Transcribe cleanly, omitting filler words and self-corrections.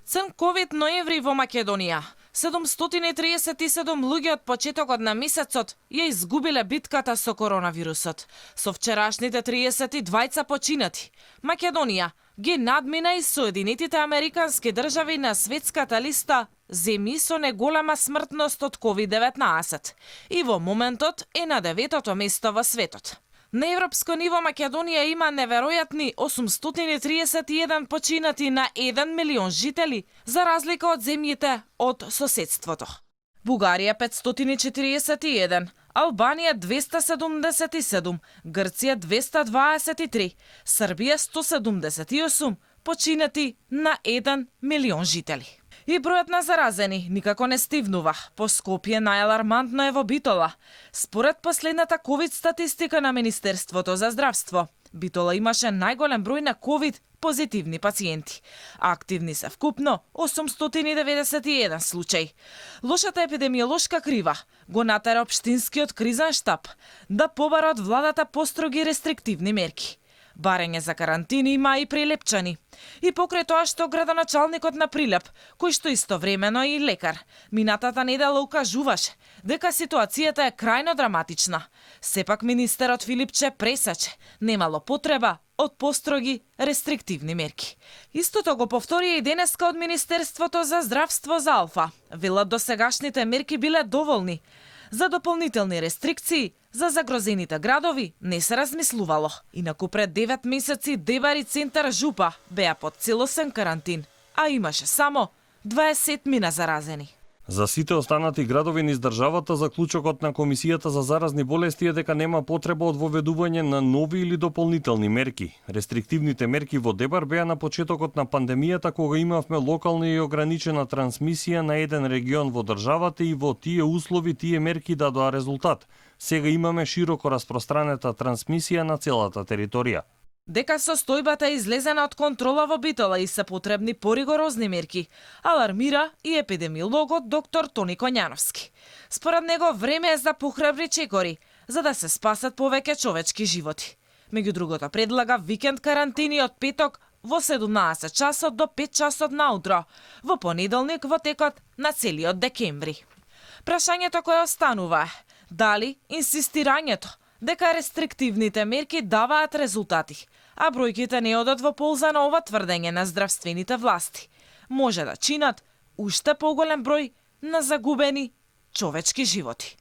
Црн ковид ноември во Македонија. 737 луѓе од почетокот на месецот ја изгубиле битката со коронавирусот. Со вчерашните 32 починати, Македонија ги надмина и Соединетите Американски држави на светската листа земји со неголема смртност од COVID-19 и во моментот е на 9-то место во светот. На европско ниво Македонија има неверојатни 831 починати на 1 милион жители, за разлика од земјите од соседството. Бугарија 541, Албанија 277, Грција 223, Србија 178 починати на 1 милион жители. И бројот на заразени никако не стивнува. По Скопје најалармантно е во Битола. Според последната ковид статистика на Министерството за здравство, Битола имаше најголем број на ковид позитивни пациенти. Активни се вкупно 891 случаи. Лошата епидемиолошка крива го натера општинскиот кризен штаб да побара од владата построги рестриктивни мерки. Барење за карантини има и Прилепчани. И покрај тоа што градоначалникот на Прилеп, кој што истовремено е и лекар, минатата недела укажуваше дека ситуацијата е крајно драматична. Сепак министерот Филипче пресече немало потреба од построги рестриктивни мерки. Истото го повторија и денеска од Министерството за здравство за Алфа. Велат досегашните мерки биле доволни. За дополнителни рестрикции за загрозените градови не се размислувало. Инаку пред 9 месеци Дебар и Центар Жупа беа под целосен карантин, а имаше само 20 заразени. За сите останати градови низ државата, заклучокот на Комисијата за заразни болести е дека нема потреба од воведување на нови или дополнителни мерки. Рестриктивните мерки во Дебар беа на почетокот на пандемијата, кога имавме локална и ограничена трансмисија на еден регион во државата и во тие услови тие мерки дадоа резултат. Сега имаме широко распространета трансмисија на целата територија. Дека состојбата е излезена од контрола во Битола и се потребни поригорозни мерки, алармира и епидемиологот доктор Тони Коњановски. Според него време е за похрабри чекори, за да се спасат повеќе човечки животи. Меѓу другото предлага викенд карантини од петок во 17 часот до 5 часот наутро, во понеделник во текот на целиот декември. Прашањето кое останува е дали инсистирањето дека рестриктивните мерки даваат резултати, а бројките не одат во полза на ова тврдење на здравствените власти, може да чинат уште поголем број на загубени човечки животи.